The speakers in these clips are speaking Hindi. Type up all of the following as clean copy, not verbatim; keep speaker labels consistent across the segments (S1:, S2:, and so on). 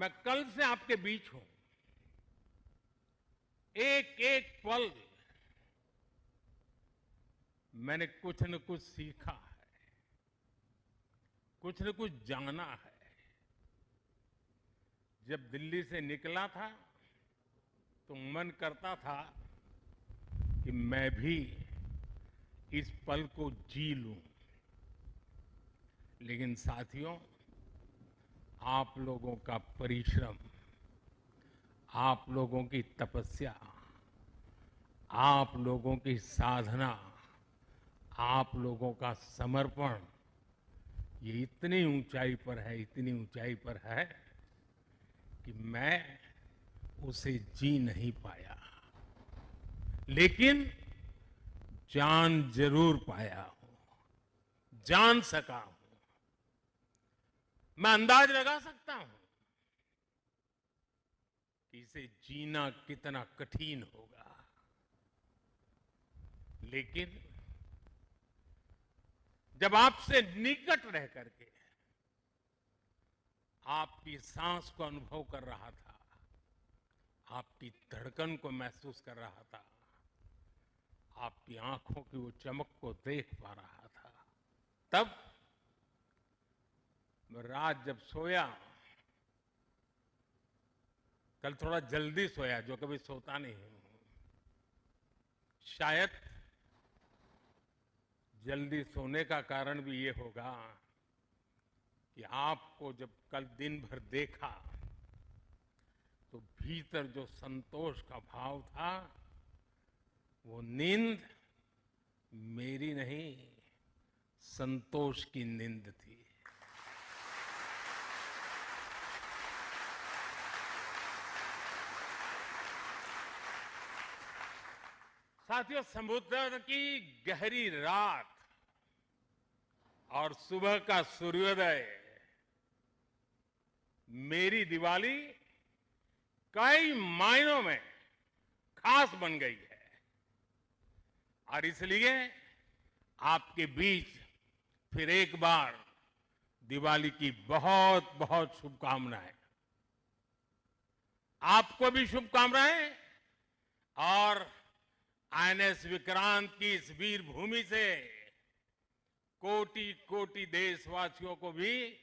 S1: मैं कल से आपके बीच हूं। एक एक पल मैंने कुछ न कुछ सीखा है, कुछ न कुछ जाना है। जब दिल्ली से निकला था तो मन करता था कि मैं भी इस पल को जी लूं। लेकिन साथियों, आप लोगों का परिश्रम, आप लोगों की तपस्या, आप लोगों की साधना, आप लोगों का समर्पण, ये इतनी ऊंचाई पर है, इतनी ऊंचाई पर है कि मैं उसे जी नहीं पाया। लेकिन जान जरूर पाया हूं, जान सका हूं। मैं अंदाज लगा सकता हूं कि इसे जीना कितना कठिन होगा। लेकिन जब आपसे निकट रह करके आपकी सांस को अनुभव कर रहा था, आपकी धड़कन को महसूस कर रहा था, आपकी आंखों की वो चमक को देख पा रहा था, तब मैं रात जब सोया, कल थोड़ा जल्दी सोया, जो कभी सोता नहीं हूं। शायद जल्दी सोने का कारण भी ये होगा कि आपको जब कल दिन भर देखा तो भीतर जो संतोष का भाव था, वो नींद मेरी नहीं, संतोष की नींद थी। साथियों, समुद्र की गहरी रात और सुबह का सूर्योदय मेरी दिवाली कई मायनों में खास बन गई है। और इसलिए आपके बीच फिर एक बार दिवाली की बहुत बहुत शुभकामनाएं। आपको भी शुभकामनाएं। और आईएनएस विक्रांत की इस वीर भूमि से कोटि कोटि देशवासियों को भी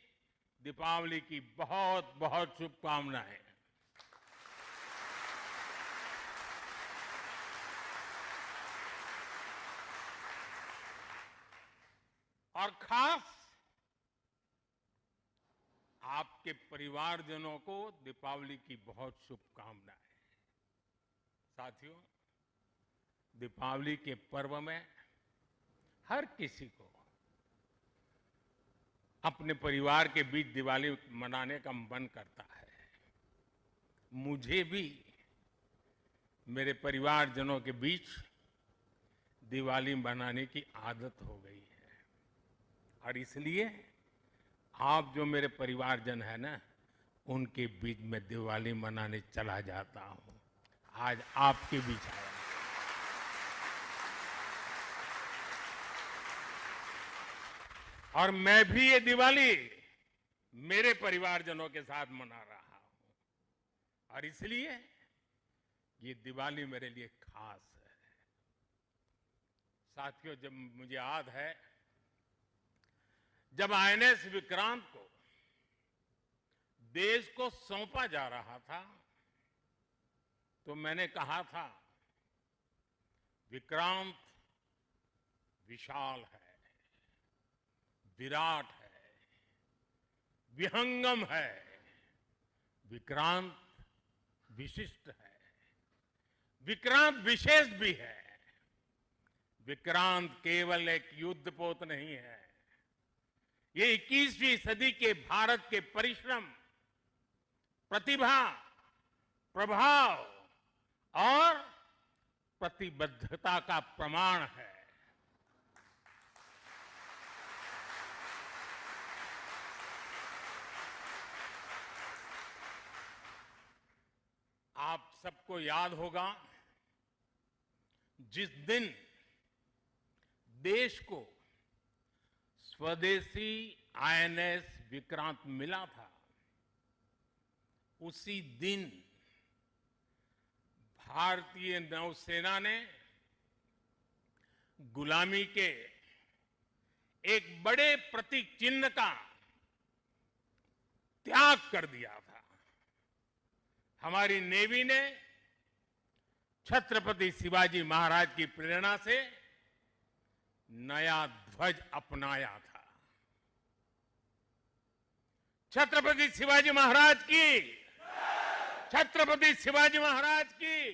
S1: दीपावली की बहुत बहुत शुभकामनाएं। और खास आपके परिवारजनों को दीपावली की बहुत शुभकामनाएं। साथियों, दीपावली के पर्व में हर किसी को अपने परिवार के बीच दिवाली मनाने का मन करता है। मुझे भी मेरे परिवारजनों के बीच दिवाली मनाने की आदत हो गई है। और इसलिए आप जो मेरे परिवारजन है ना, उनके बीच में दिवाली मनाने चला जाता हूं। आज आपके बीच आया। और मैं भी ये दिवाली मेरे परिवारजनों के साथ मना रहा हूं। और इसलिए ये दिवाली मेरे लिए खास है। साथियों, जब मुझे याद है, जब आईएनएस विक्रांत को देश को सौंपा जा रहा था, तो मैंने कहा था, विक्रांत विशाल है, विराट है, विहंगम है, विक्रांत विशिष्ट है, विक्रांत विशेष भी है। विक्रांत केवल एक युद्धपोत नहीं है, ये 21वीं सदी के भारत के परिश्रम, प्रतिभा, प्रभाव और प्रतिबद्धता का प्रमाण है। आप सबको याद होगा, जिस दिन देश को स्वदेशी आईएनएस विक्रांत मिला था, उसी दिन भारतीय नौसेना ने गुलामी के एक बड़े प्रतीक चिन्ह का त्याग कर दिया था। हमारी नेवी ने छत्रपति शिवाजी महाराज की प्रेरणा से नया ध्वज अपनाया था। छत्रपति शिवाजी महाराज की, छत्रपति शिवाजी महाराज की,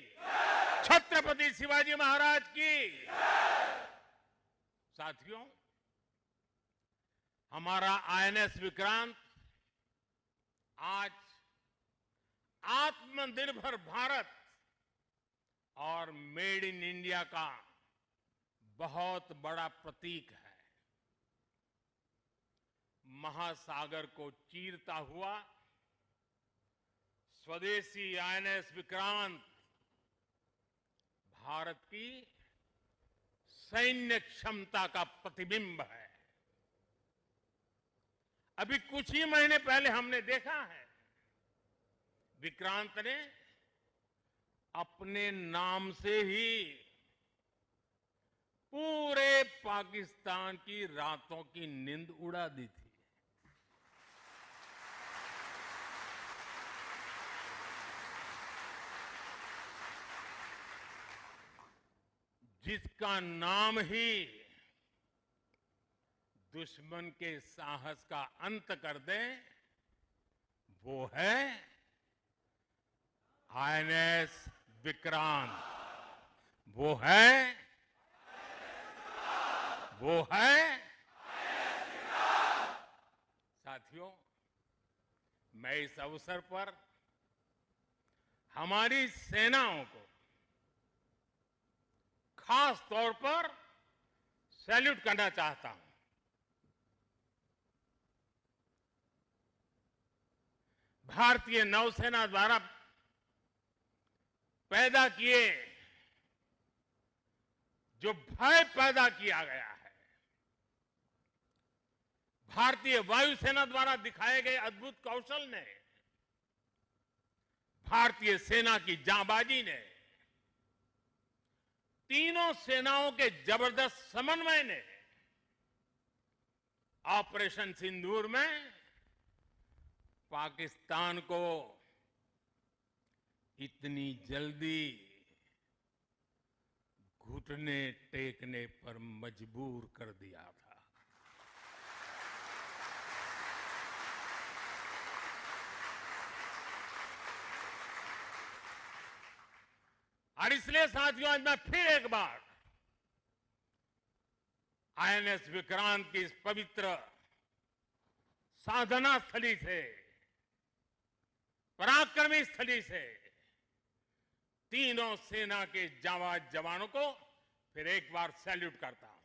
S1: छत्रपति शिवाजी महाराज की। साथियों, हमारा आईएनएस विक्रांत आज आत्मनिर्भर भारत और मेड इन इंडिया का बहुत बड़ा प्रतीक है। महासागर को चीरता हुआ स्वदेशी आईएनएस विक्रांत भारत की सैन्य क्षमता का प्रतिबिंब है। अभी कुछ ही महीने पहले हमने देखा है, विक्रांत ने अपने नाम से ही पूरे पाकिस्तान की रातों की नींद उड़ा दी थी। जिसका नाम ही दुश्मन के साहस का अंत कर दे, वो है आईएनएस विक्रांत। वो है साथियों, मैं इस अवसर पर हमारी सेनाओं को खास तौर पर सैल्यूट करना चाहता हूं। भारतीय नौसेना द्वारा पैदा किए, जो भय पैदा किया गया है, भारतीय वायुसेना द्वारा दिखाए गए अद्भुत कौशल ने, भारतीय सेना की जांबाजी ने, तीनों सेनाओं के जबरदस्त समन्वय ने ऑपरेशन सिंदूर में पाकिस्तान को इतनी जल्दी घुटने टेकने पर मजबूर कर दिया था। और इसलिए साथियों, आज मैं फिर एक बार आईएनएस विक्रांत की इस पवित्र साधना स्थली से, पराक्रमी स्थली से तीनों सेना के जांबाज जवानों को फिर एक बार सैल्यूट करता हूं।